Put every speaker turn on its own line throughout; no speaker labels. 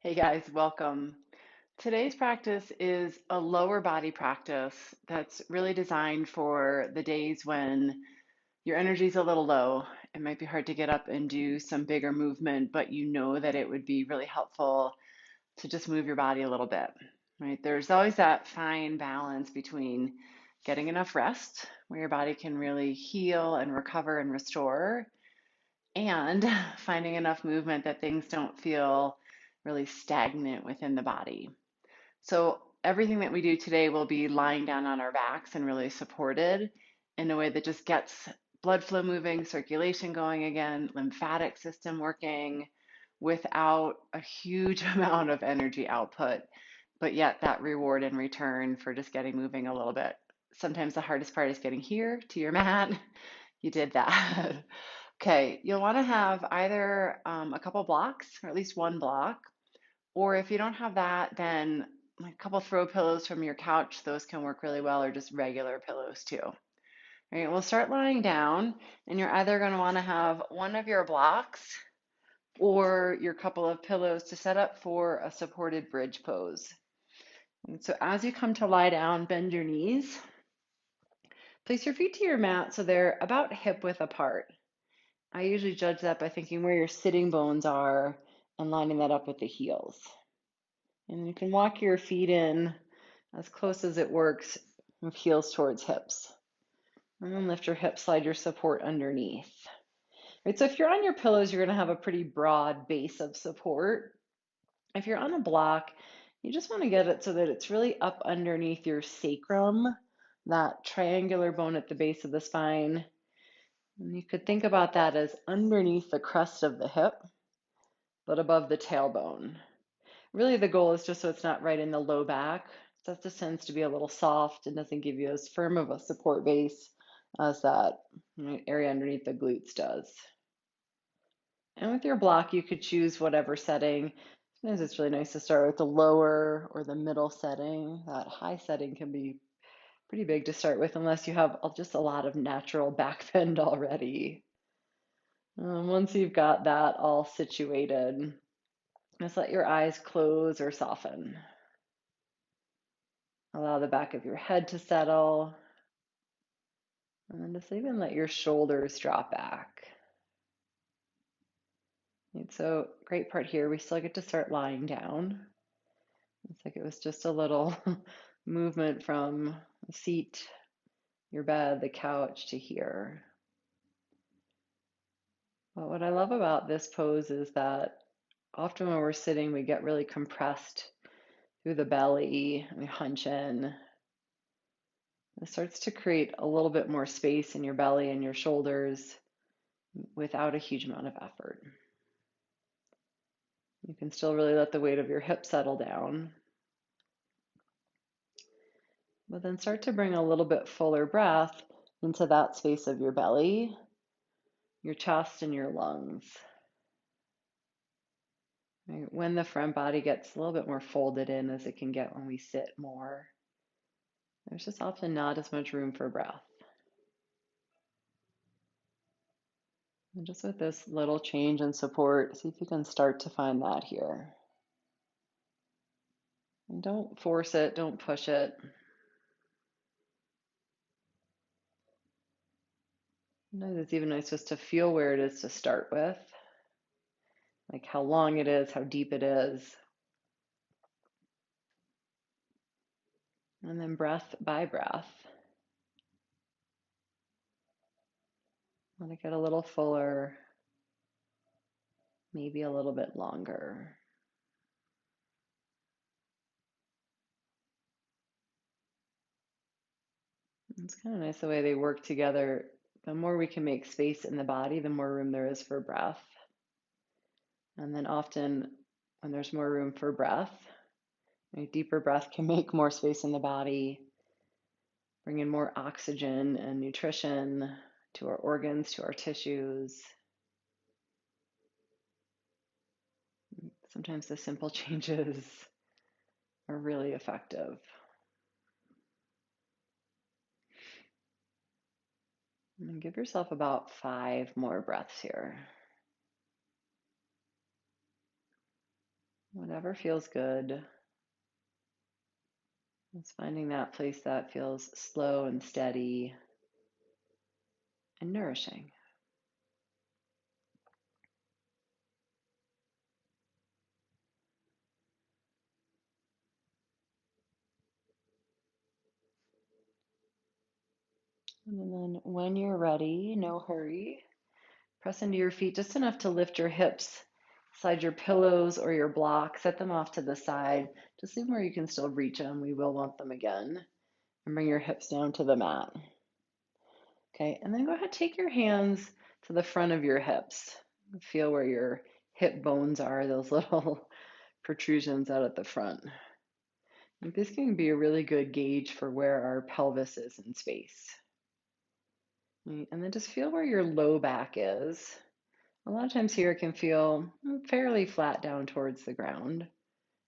Hey guys, welcome. Today's practice is a lower body practice that's really designed for the days when your energy's a little low. It might be hard to get up and do some bigger movement, but you know that it would be really helpful to just move your body a little bit, right? There's always that fine balance between getting enough rest, where your body can really heal and recover and restore, and finding enough movement that things don't feel really stagnant within the body. So everything that we do today will be lying down on our backs and really supported in a way that just gets blood flow moving, circulation going again, lymphatic system working without a huge amount of energy output, but yet that reward in return for just getting moving a little bit. Sometimes the hardest part is getting here to your mat. You did that. Okay, you'll want to have either a couple blocks or at least one block, or if you don't have that, then like a couple throw pillows from your couch, those can work really well, or just regular pillows too. All right, we'll start lying down, and you're either going to want to have one of your blocks or your couple of pillows to set up for a supported bridge pose. And so as you come to lie down, bend your knees, place your feet to your mat so they're about hip width apart. I usually judge that by thinking where your sitting bones are and lining that up with the heels. And you can walk your feet in as close as it works with heels towards hips. And then lift your hips, slide your support underneath. Right, so if you're on your pillows, you're going to have a pretty broad base of support. If you're on a block, you just want to get it so that it's really up underneath your sacrum, that triangular bone at the base of the spine. And you could think about that as underneath the crest of the hip, but above the tailbone. Really, the goal is just so it's not right in the low back. That just tends to be a little soft and doesn't give you as firm of a support base as that area underneath the glutes does. And with your block, you could choose whatever setting. Sometimes it's really nice to start with the lower or the middle setting. That high setting can be pretty big to start with unless you have just a lot of natural back bend already. Once you've got that all situated, just let your eyes close or soften. Allow the back of your head to settle. And then just even let your shoulders drop back. And so, great part here, we still get to start lying down. It's like it was just a little movement from the seat, your bed, the couch to here. But what I love about this pose is that often when we're sitting, we get really compressed through the belly, we hunch in. It starts to create a little bit more space in your belly and your shoulders without a huge amount of effort. You can still really let the weight of your hips settle down. But then start to bring a little bit fuller breath into that space of your belly, your chest, and your lungs. Right? When the front body gets a little bit more folded in as it can get when we sit more, there's just often not as much room for breath. And just with this little change in support, see if you can start to find that here. And don't force it, don't push it. Sometimes it's even nice just to feel where it is to start with, like how long it is, how deep it is. And then breath by breath, let it get a little fuller, maybe a little bit longer. It's kind of nice the way they work together. The more we can make space in the body, the more room there is for breath. And then often when there's more room for breath, a deeper breath can make more space in the body, bring in more oxygen and nutrition to our organs, to our tissues. Sometimes the simple changes are really effective. And give yourself about 5 more breaths here. whatever feels good. It's finding that place that feels slow and steady and nourishing. And then when you're ready, no hurry, press into your feet just enough to lift your hips, slide your pillows or your block, set them off to the side, just leave them where you can still reach them. We will want them again. And bring your hips down to the mat. Okay, and then go ahead, take your hands to the front of your hips. Feel where your hip bones are, those little protrusions out at the front. And this can be a really good gauge for where our pelvis is in space. Right, and then just feel where your low back is. A lot of times here it can feel fairly flat down towards the ground.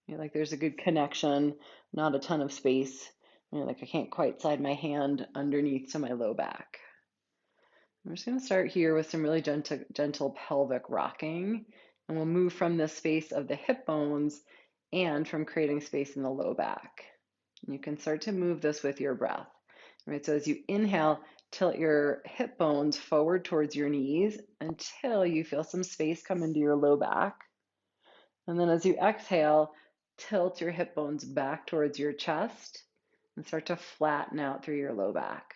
Like there's a good connection, not a ton of space. Like I can't quite slide my hand underneath to my low back. I'm just going to start here with some really gentle pelvic rocking, and we'll move from the space of the hip bones and from creating space in the low back. And you can start to move this with your breath. Right, so as you inhale, tilt your hip bones forward towards your knees until you feel some space come into your low back. And then as you exhale, tilt your hip bones back towards your chest and start to flatten out through your low back.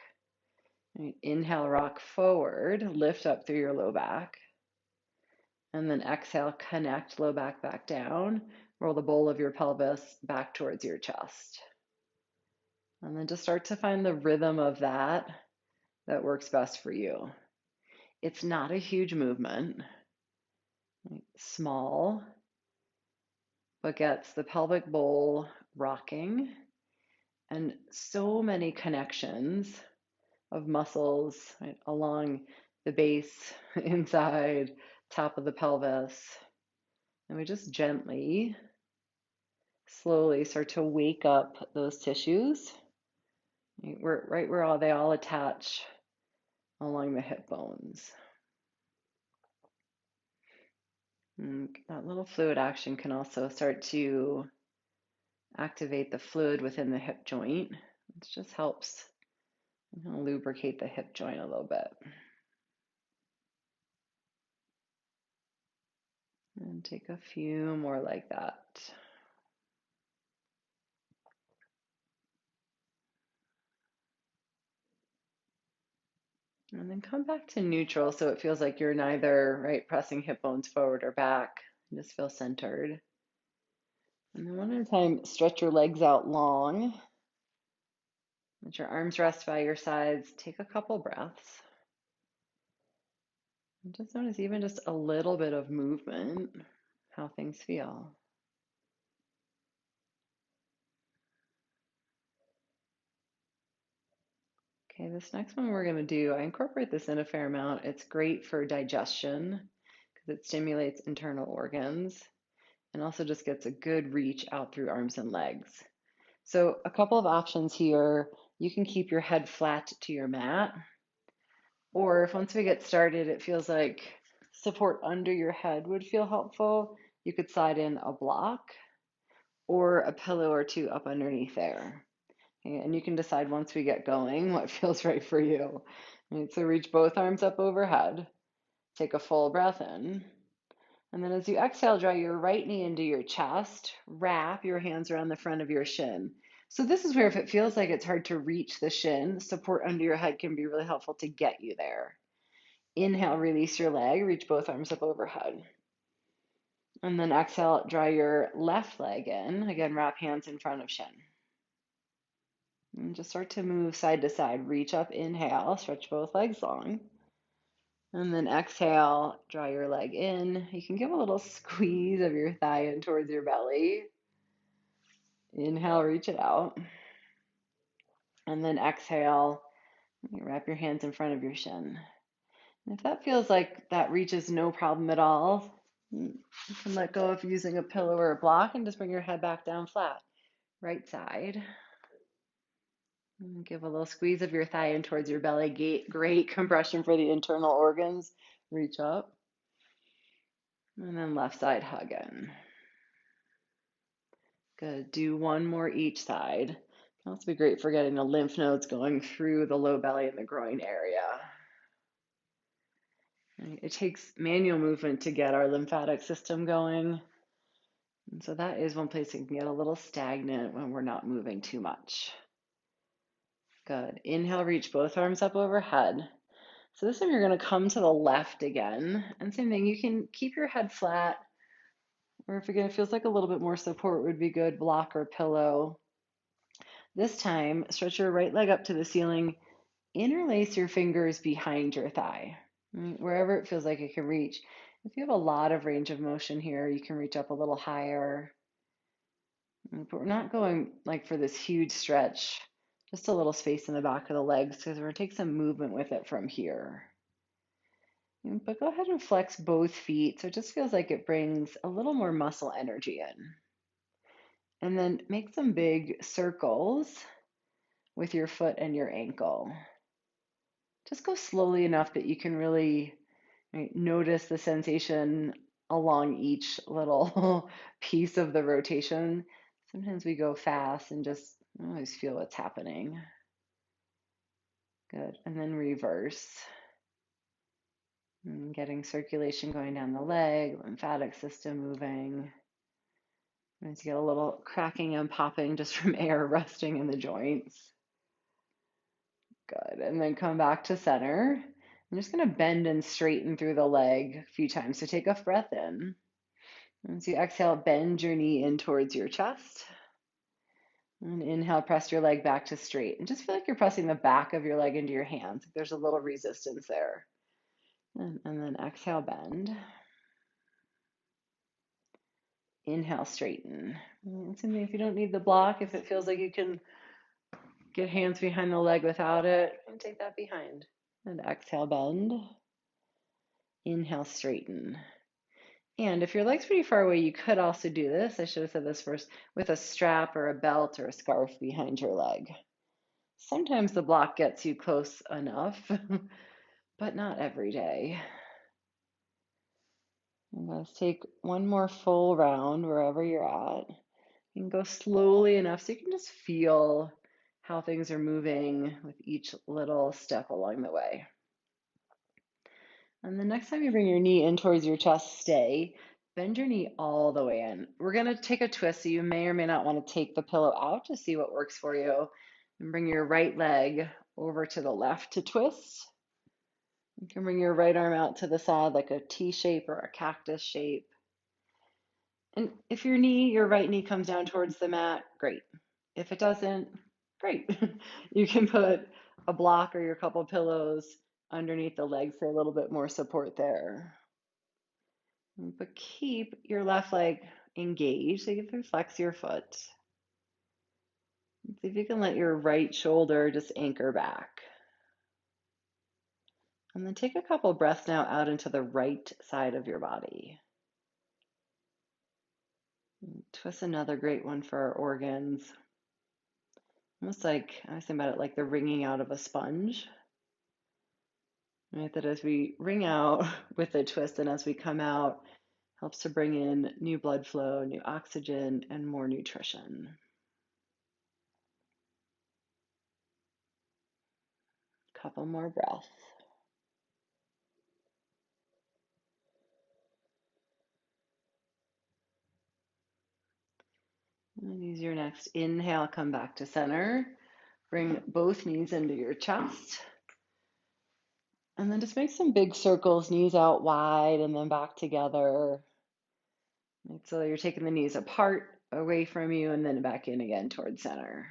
Right, inhale, rock forward, lift up through your low back. And then exhale, connect low back back down. Roll the bowl of your pelvis back towards your chest. And then just start to find the rhythm of that works best for you. It's not a huge movement, right? Small, but gets the pelvic bowl rocking and so many connections of muscles, right, along the base, inside, top of the pelvis. And we just gently, slowly start to wake up those tissues, right where they all attach along the hip bones. And that little fluid action can also start to activate the fluid within the hip joint. It just helps lubricate the hip joint a little bit. And take a few more like that. And then come back to neutral so it feels like you're neither, right, pressing hip bones forward or back. You just feel centered. And then one at a time, stretch your legs out long. Let your arms rest by your sides. Take a couple breaths. And just notice even just a little bit of movement, how things feel. Okay, this next one we're going to do, I incorporate this in a fair amount. It's great for digestion because it stimulates internal organs and also just gets a good reach out through arms and legs. So a couple of options here. You can keep your head flat to your mat, or if once we get started, it feels like support under your head would feel helpful, you could slide in a block or a pillow or two up underneath there. And you can decide once we get going what feels right for you. Right, so reach both arms up overhead. Take a full breath in. And then as you exhale, draw your right knee into your chest. Wrap your hands around the front of your shin. So this is where if it feels like it's hard to reach the shin, support under your head can be really helpful to get you there. Inhale, release your leg. Reach both arms up overhead. And then exhale, draw your left leg in. Again, wrap hands in front of shin. And just start to move side to side. Reach up, inhale, stretch both legs long. And then exhale, draw your leg in. You can give a little squeeze of your thigh in towards your belly. Inhale, reach it out. And then exhale, wrap your hands in front of your shin. And if that feels like that reaches no problem at all, you can let go of using a pillow or a block and just bring your head back down flat. Right side. And give a little squeeze of your thigh in towards your belly. Great compression for the internal organs. Reach up. And then left side hug in. Good. Do one more each side. Can also be great for getting the lymph nodes going through the low belly and the groin area. Right? It takes manual movement to get our lymphatic system going. And so that is one place it can get a little stagnant when we're not moving too much. Good. Inhale, reach both arms up overhead. So this time you're going to come to the left again. And same thing, you can keep your head flat, or if again it feels like a little bit more support would be good, block or pillow. This time, stretch your right leg up to the ceiling, interlace your fingers behind your thigh, right? Wherever it feels like it can reach. If you have a lot of range of motion here, you can reach up a little higher. But we're not going like for this huge stretch, just a little space in the back of the legs because we're going to take some movement with it from here. But go ahead and flex both feet so it just feels like it brings a little more muscle energy in. And then make some big circles with your foot and your ankle. Just go slowly enough that you can really, right, notice the sensation along each little piece of the rotation. Sometimes we go fast and just always feel what's happening. Good. And then reverse. And getting circulation going down the leg, lymphatic system moving. And you get a little cracking and popping just from air resting in the joints. Good. And then come back to center. I'm just going to bend and straighten through the leg a few times. So take a breath in. And as you exhale, bend your knee in towards your chest. And inhale, press your leg back to straight. And just feel like you're pressing the back of your leg into your hands. There's a little resistance there. And then exhale, bend. Inhale, straighten. And if you don't need the block, if it feels like you can get hands behind the leg without it, and take that behind. And exhale, bend. Inhale, straighten. And if your leg's pretty far away, you could also do this. I should have said this first, with a strap or a belt or a scarf behind your leg. Sometimes the block gets you close enough, but not every day. And let's take one more full round wherever you're at. You can go slowly enough so you can just feel how things are moving with each little step along the way. And the next time you bring your knee in towards your chest, stay. Bend your knee all the way in. We're going to take a twist, so you may or may not want to take the pillow out to see what works for you. And bring your right leg over to the left to twist. You can bring your right arm out to the side like a T shape or a cactus shape. And if your right knee comes down towards the mat, great. If it doesn't, great. You can put a block or your couple pillows underneath the leg for a little bit more support there. But keep your left leg engaged so you can flex your foot. See if you can let your right shoulder just anchor back. And then take a couple breaths now out into the right side of your body. Twist, another great one for our organs. Almost like, I was thinking about it like the wringing out of a sponge. Right, that as we wring out with a twist and as we come out, helps to bring in new blood flow, new oxygen, and more nutrition. Couple more breaths. And use your next inhale, come back to center. Bring both knees into your chest. And then just make some big circles, knees out wide and then back together. Right, so you're taking the knees apart, away from you, and then back in again towards center.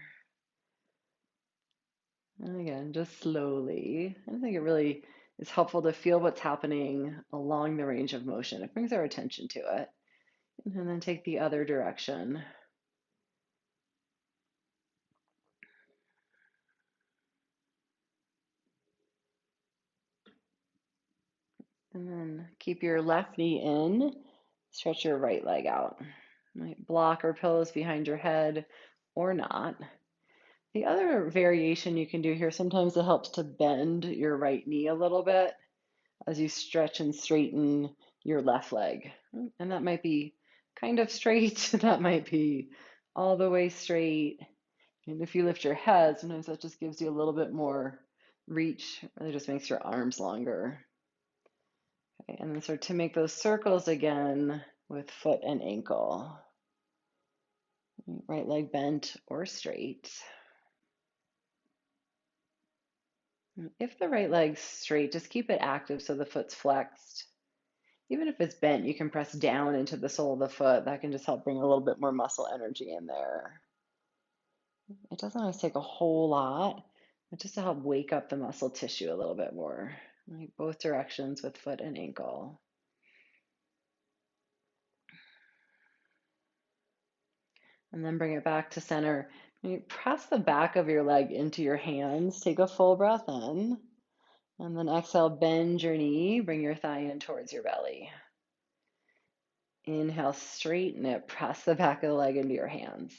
And again, just slowly. I think it really is helpful to feel what's happening along the range of motion. It brings our attention to it. And then take the other direction. And then keep your left knee in. Stretch your right leg out. Right, block or pillows behind your head or not. The other variation you can do here, sometimes it helps to bend your right knee a little bit as you stretch and straighten your left leg. And that might be kind of straight, that might be all the way straight. And if you lift your head, sometimes that just gives you a little bit more reach. It really just makes your arms longer. Okay, and then start to make those circles again with foot and ankle. Right leg bent or straight. If the right leg's straight, just keep it active so the foot's flexed. Even if it's bent, you can press down into the sole of the foot. That can just help bring a little bit more muscle energy in there. It doesn't always take a whole lot, but just to help wake up the muscle tissue a little bit more. Like both directions with foot and ankle. And then bring it back to center. Press the back of your leg into your hands. Take a full breath in. And then exhale, bend your knee. Bring your thigh in towards your belly. Inhale, straighten it. Press the back of the leg into your hands.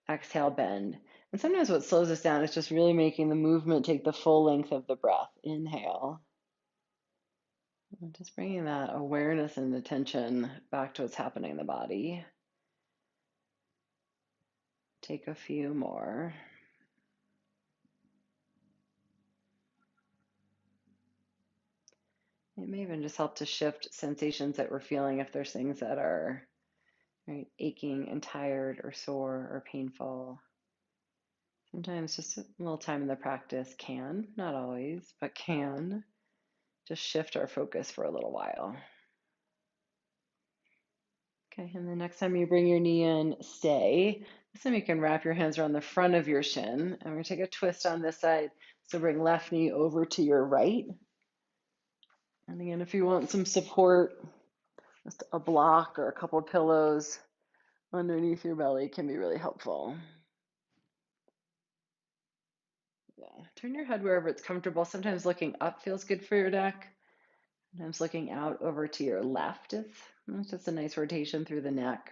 Exhale, bend. And sometimes what slows us down is just really making the movement take the full length of the breath. Inhale. And just bringing that awareness and attention back to what's happening in the body. Take a few more. It may even just help to shift sensations that we're feeling if there's things that are right, aching and tired or sore or painful. Sometimes just a little time in the practice can, not always, but can just shift our focus for a little while. Okay, and the next time you bring your knee in, stay. This time you can wrap your hands around the front of your shin. And we're going to take a twist on this side. So bring left knee over to your right. And again, if you want some support, just a block or a couple of pillows underneath your belly can be really helpful. Yeah, turn your head wherever it's comfortable. Sometimes looking up feels good for your neck. Sometimes looking out over to your left is just a nice rotation through the neck.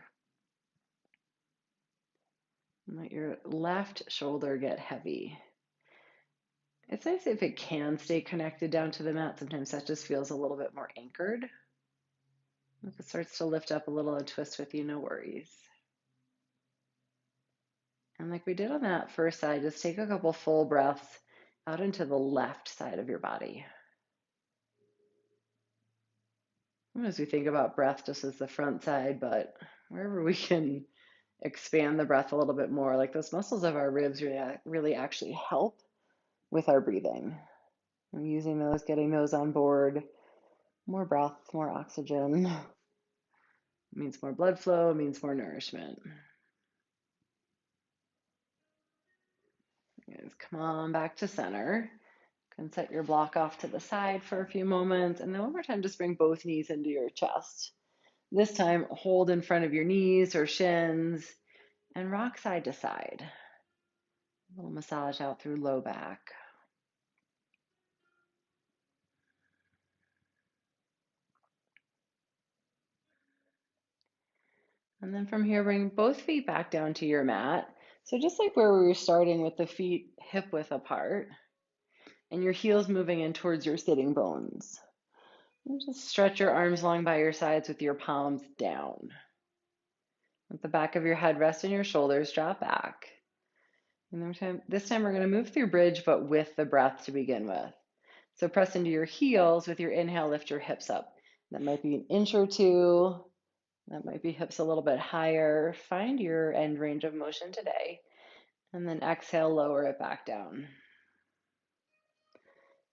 And let your left shoulder get heavy. It's nice if it can stay connected down to the mat. Sometimes that just feels a little bit more anchored. If it starts to lift up a little and twist with you, no worries. And like we did on that first side, just take a couple full breaths out into the left side of your body. As we think about breath just as the front side, but wherever we can expand the breath a little bit more, like those muscles of our ribs really actually help with our breathing. And using those, getting those on board, more breath, more oxygen. It means more blood flow, it means more nourishment. Guys, come on back to center. You can set your block off to the side for a few moments, and then one more time, just bring both knees into your chest. This time, hold in front of your knees or shins and rock side to side. A little massage out through low back. And then from here, bring both feet back down to your mat. So just like where we were starting with the feet hip width apart and your heels moving in towards your sitting bones. And just stretch your arms long by your sides with your palms down. Let the back of your head rest on your shoulders, drop back. And this time we're going to move through bridge, but with the breath to begin with. So press into your heels with your inhale, lift your hips up. That might be an inch or two. That might be hips a little bit higher. Find your end range of motion today. And then exhale, lower it back down.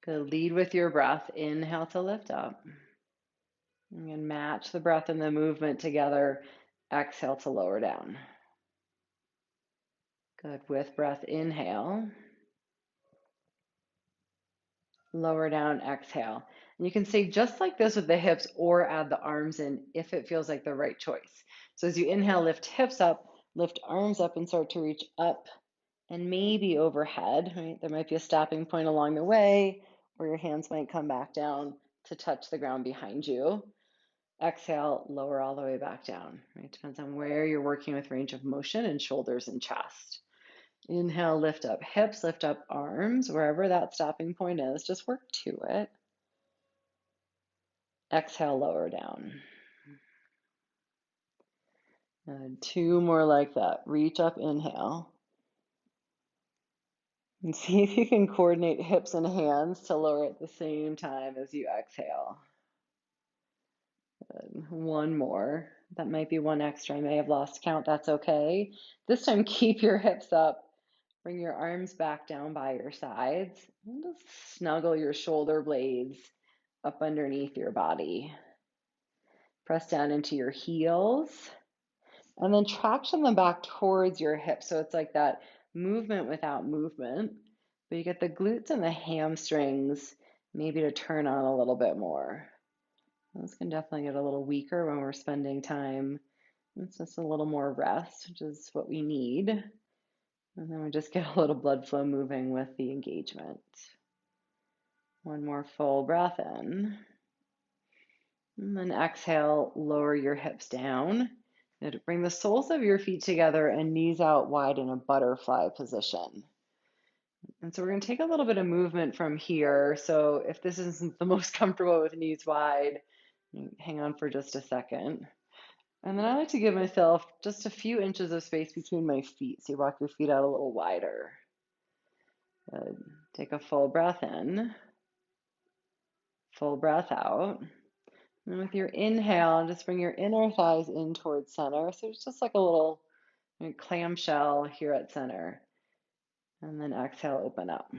Good. Lead with your breath. Inhale to lift up. And match the breath and the movement together. Exhale to lower down. Good. With breath, inhale. Lower down, exhale. And you can stay just like this with the hips or add the arms in if it feels like the right choice. So as you inhale, lift hips up, lift arms up and start to reach up and maybe overhead, right? There might be a stopping point along the way where your hands might come back down to touch the ground behind you. Exhale, lower all the way back down, right? Depends on where you're working with range of motion and shoulders and chest. Inhale, lift up hips, lift up arms, wherever that stopping point is, just work to it. Exhale, lower down. Two more like that. Reach up, inhale. And see if you can coordinate hips and hands to lower at the same time as you exhale. Good. One more. That might be one extra. I may have lost count. That's okay. This time, keep your hips up. Bring your arms back down by your sides. And just snuggle your shoulder blades up underneath your body. Press down into your heels. And then traction them back towards your hips. So it's like that movement without movement. But you get the glutes and the hamstrings maybe to turn on a little bit more. Those can definitely get a little weaker when we're spending time. It's just a little more rest, which is what we need. And then we just get a little blood flow moving with the engagement. One more full breath in. And then exhale, lower your hips down. And bring the soles of your feet together and knees out wide in a butterfly position. And so we're going to take a little bit of movement from here. So if this isn't the most comfortable with knees wide, hang on for just a second. And then I like to give myself just a few inches of space between my feet. So you walk your feet out a little wider. Good. Take a full breath in, full breath out. And with your inhale, just bring your inner thighs in towards center. So it's just like a little clamshell here at center. And then exhale, open up.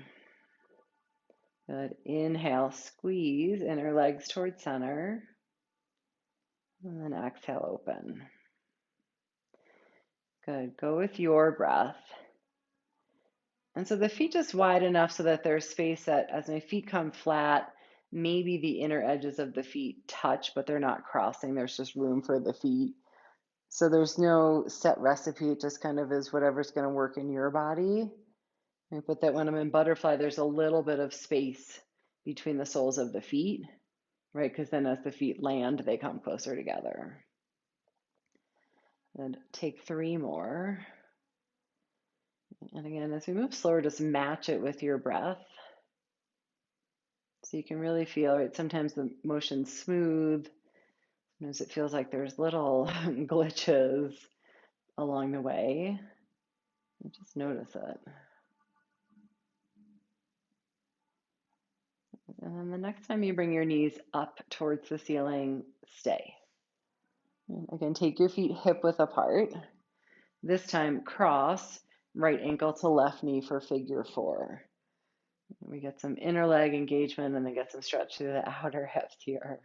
Good. Inhale, squeeze inner legs towards center. And then exhale, open. Good. Go with your breath. And so the feet just wide enough so that there's space that as my feet come flat, maybe the inner edges of the feet touch, but they're not crossing. There's just room for the feet. So there's no set recipe. It just kind of is whatever's going to work in your body. But that when I'm in butterfly, there's a little bit of space between the soles of the feet, right? Because then as the feet land, they come closer together. And take three more. And again, as we move slower, just match it with your breath. So you can really feel, right? Sometimes the motion's smooth. Sometimes it feels like there's little glitches along the way. And just notice it. And then the next time you bring your knees up towards the ceiling, stay. And again, take your feet hip width apart. This time, cross right ankle to left knee for figure four. We get some inner leg engagement and then get some stretch through the outer hips here.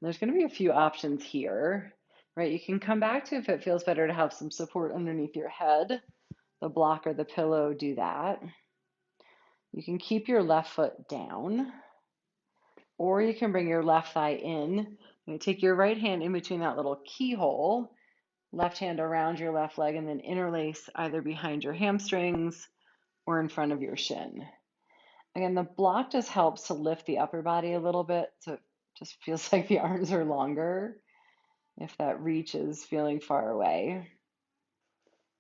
There's going to be a few options here, right? You can come back to if it feels better to have some support underneath your head. The block or the pillow, do that. You can keep your left foot down, or you can bring your left thigh in. You take your right hand in between that little keyhole, left hand around your left leg, and then interlace either behind your hamstrings or in front of your shin. Again, the block just helps to lift the upper body a little bit, so it just feels like the arms are longer if that reach is feeling far away.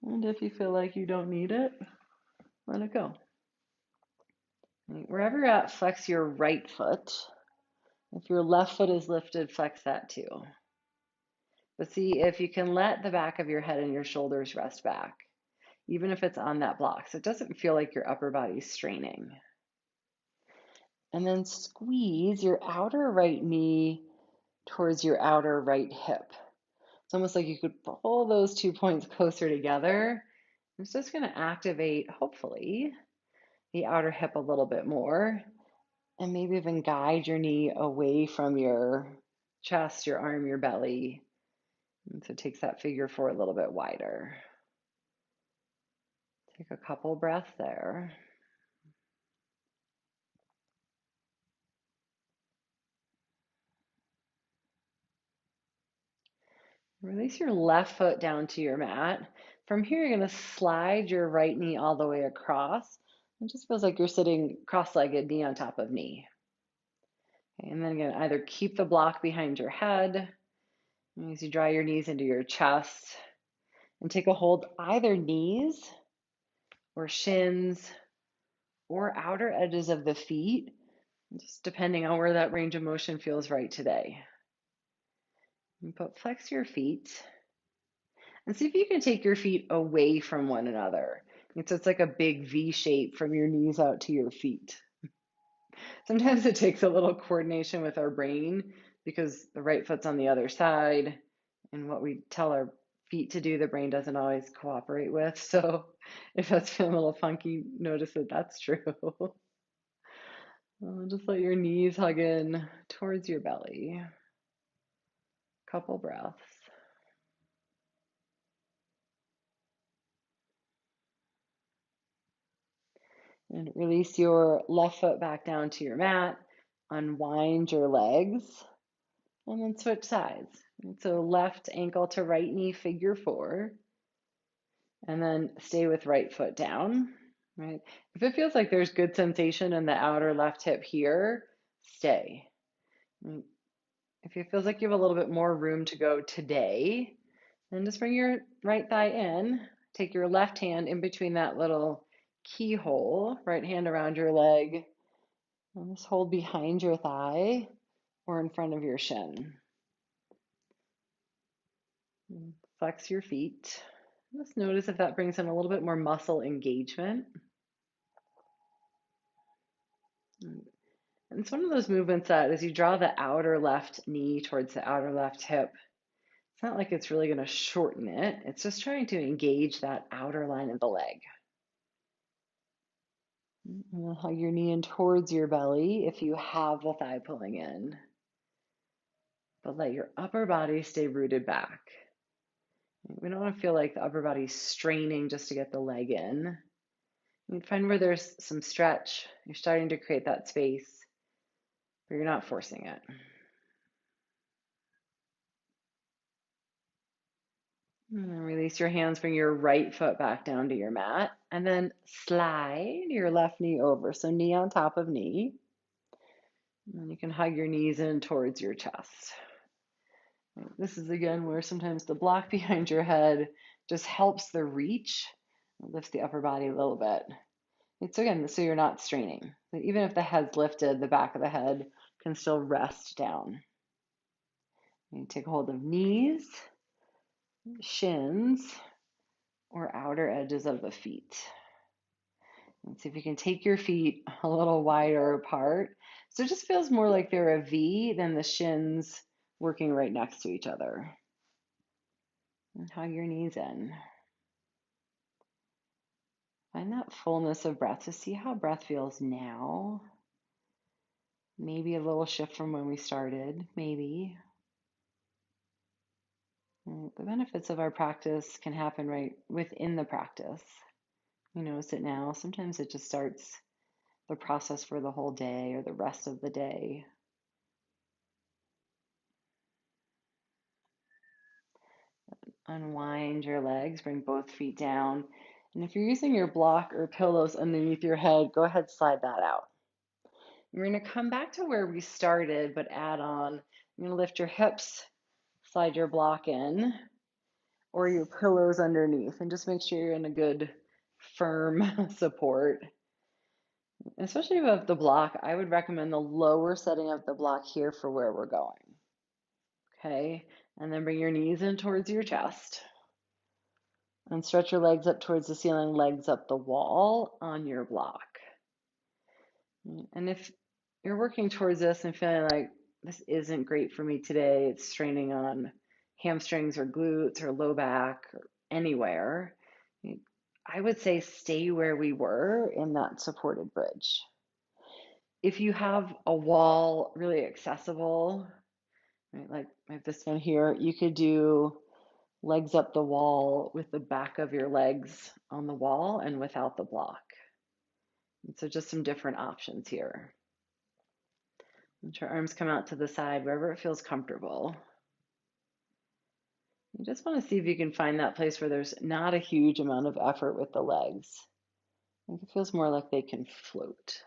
And if you feel like you don't need it, let it go. Wherever you're at, flex your right foot. If your left foot is lifted, flex that too. But see if you can let the back of your head and your shoulders rest back, even if it's on that block. So it doesn't feel like your upper body's straining. And then squeeze your outer right knee towards your outer right hip. It's almost like you could pull those 2 points closer together. It's just going to activate, hopefully, the outer hip a little bit more, and maybe even guide your knee away from your chest, your arm, your belly. And so it takes that figure four a little bit wider. Take a couple breaths there. Release your left foot down to your mat. From here, you're going to slide your right knee all the way across. It just feels like you're sitting cross-legged, knee on top of knee. Okay, and then again, either keep the block behind your head as you draw your knees into your chest, and take a hold either knees or shins or outer edges of the feet, just depending on where that range of motion feels right today. But flex your feet.
And see if you can take your feet away from one another. And so it's like a big V shape from your knees out to your feet. Sometimes it takes a little coordination with our brain because the right foot's on the other side, and what we tell our feet to do, the brain doesn't always cooperate with. So if that's feeling a little funky, notice that that's true. Just let your knees hug in towards your belly. Couple breaths. And release your left foot back down to your mat. Unwind your legs and then switch sides. And so left ankle to right knee, figure four. And then stay with right foot down, right? If it feels like there's good sensation in the outer left hip here, stay. If it feels like you have a little bit more room to go today, then just bring your right thigh in. Take your left hand in between that little keyhole, right hand around your leg, and just hold behind your thigh or in front of your shin. Flex your feet. Just notice if that brings in a little bit more muscle engagement. And it's one of those movements that as you draw the outer left knee towards the outer left hip, it's not like it's really going to shorten it. It's just trying to engage that outer line of the leg. And then hug your knee in towards your belly if you have the thigh pulling in. But let your upper body stay rooted back. We don't want to feel like the upper body's straining just to get the leg in. You find where there's some stretch. You're starting to create that space, but you're not forcing it. And then release your hands, bring your right foot back down to your mat, and then slide your left knee over. So knee on top of knee. And then you can hug your knees in towards your chest. This is again where sometimes the block behind your head just helps the reach, lifts the upper body a little bit. It's again, so you're not straining. Even if the head's lifted, the back of the head can still rest down. You take hold of knees, shins, or outer edges of the feet. And see if you can take your feet a little wider apart. So it just feels more like they're a V than the shins working right next to each other. And hug your knees in. Find that fullness of breath to see how breath feels now. Maybe a little shift from when we started, maybe. The benefits of our practice can happen right within the practice. You notice it now. Sometimes it just starts the process for the whole day or the rest of the day. Unwind your legs, bring both feet down. And if you're using your block or pillows underneath your head, go ahead, slide that out. We're going to come back to where we started, but add on. You're going to lift your hips, slide your block in, or your pillows underneath, and just make sure you're in a good, firm support. Especially with the block, I would recommend the lower setting of the block here for where we're going. Okay, and then bring your knees in towards your chest. And stretch your legs up towards the ceiling, legs up the wall on your block. And if you're working towards this and feeling like this isn't great for me today, it's straining on hamstrings or glutes or low back or anywhere, I would say stay where we were in that supported bridge. If you have a wall really accessible, right, like this one here, you could do legs up the wall with the back of your legs on the wall and without the block. And so just some different options here. Let your arms come out to the side wherever it feels comfortable. You just want to see if you can find that place where there's not a huge amount of effort with the legs. It feels more like they can float.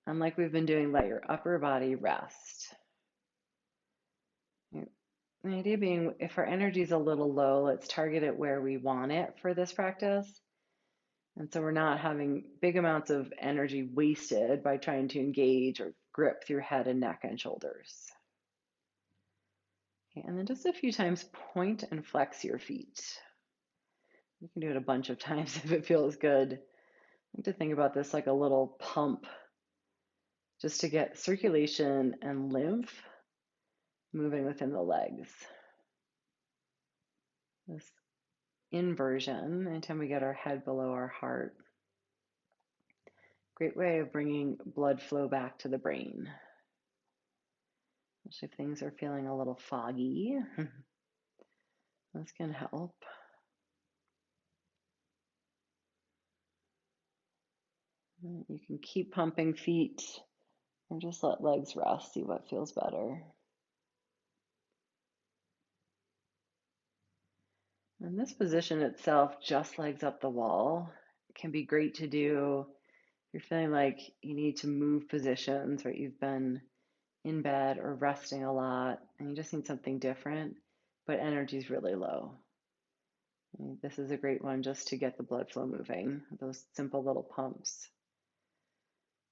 And like we've been doing, let your upper body rest. The idea being, if our energy is a little low, let's target it where we want it for this practice. And so we're not having big amounts of energy wasted by trying to engage or grip through head and neck and shoulders. Okay, and then just a few times point and flex your feet. You can do it a bunch of times if it feels good. I like to think about this like a little pump just to get circulation and lymph moving within the legs. This inversion, anytime we get our head below our heart, great way of bringing blood flow back to the brain. Especially if things are feeling a little foggy, this can help. You can keep pumping feet or just let legs rest, see what feels better. And this position itself, just legs up the wall, can be great to do if you're feeling like you need to move positions, or you've been in bed or resting a lot and you just need something different, but energy's really low. This is a great one just to get the blood flow moving, those simple little pumps.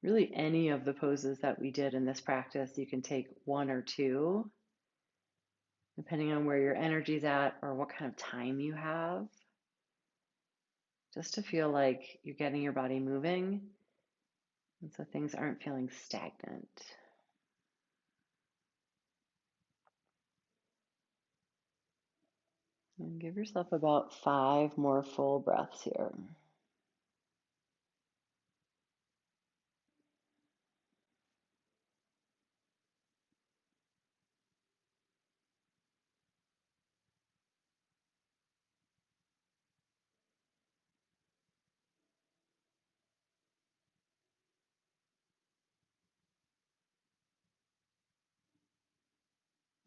Really, any of the poses that we did in this practice, you can take one or two, depending on where your energy's at or what kind of time you have, just to feel like you're getting your body moving, and so things aren't feeling stagnant. And give yourself about 5 more full breaths here.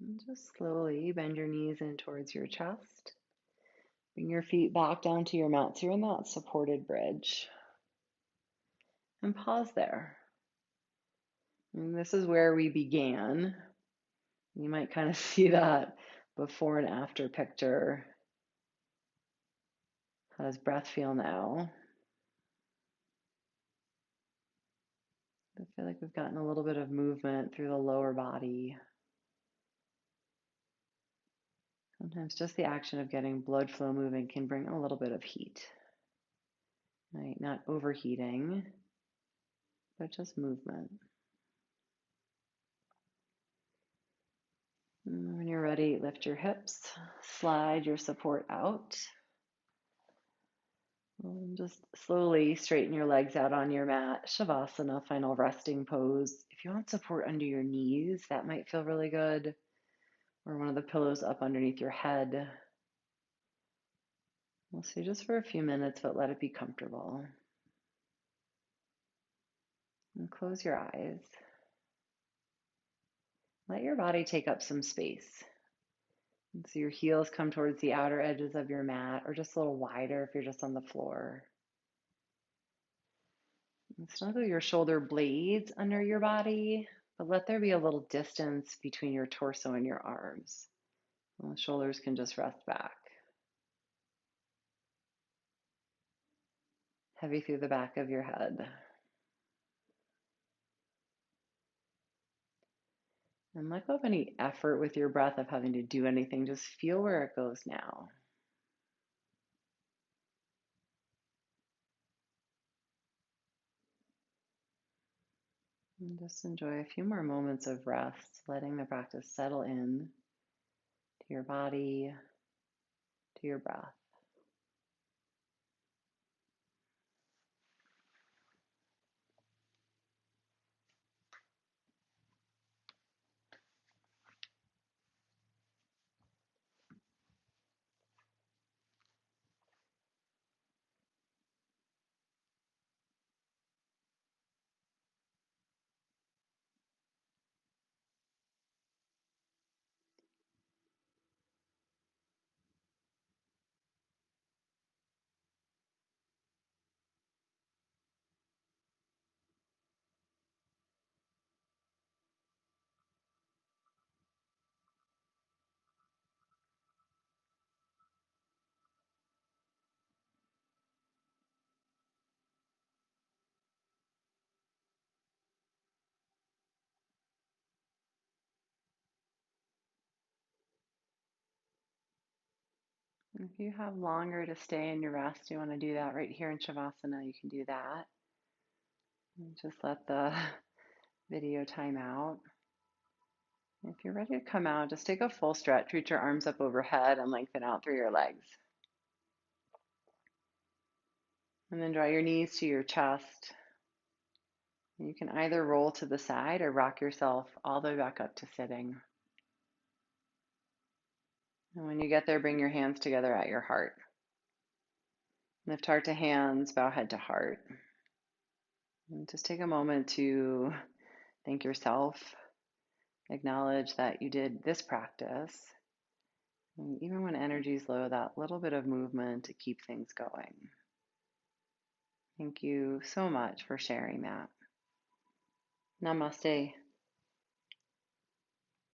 And just slowly bend your knees in towards your chest. Bring your feet back down to your mat so you're in that supported bridge. And pause there. And this is where we began. You might kind of see that before and after picture. How does breath feel now? I feel like we've gotten a little bit of movement through the lower body. Sometimes just the action of getting blood flow moving can bring a little bit of heat. Right? Not overheating, but just movement. And when you're ready, lift your hips, slide your support out. And just slowly straighten your legs out on your mat. Shavasana, final resting pose. If you want support under your knees, that might feel really good. Or one of the pillows up underneath your head. We'll stay just for a few minutes, but let it be comfortable. And close your eyes. Let your body take up some space. And so your heels come towards the outer edges of your mat, or just a little wider if you're just on the floor. And snuggle your shoulder blades under your body, but let there be a little distance between your torso and your arms. And the shoulders can just rest back. Heavy through the back of your head. And let go of any effort with your breath of having to do anything. Just feel where it goes now. And just enjoy a few more moments of rest, letting the practice settle in to your body, to your breath.
If you have longer to stay in your rest, you want to do that right here in Shavasana, you can do that. And just let the video time out. If you're ready to come out, just take a full stretch. Reach your arms up overhead and lengthen out through your legs. And then draw your knees to your chest. You can either roll to the side or rock yourself all the way back up to sitting. And when you get there, bring your hands together at your heart. Lift heart to hands, bow head to heart. And just take a moment to thank yourself. Acknowledge that you did this practice. And even when energy is low, that little bit of movement to keep things going. Thank you so much for sharing that. Namaste.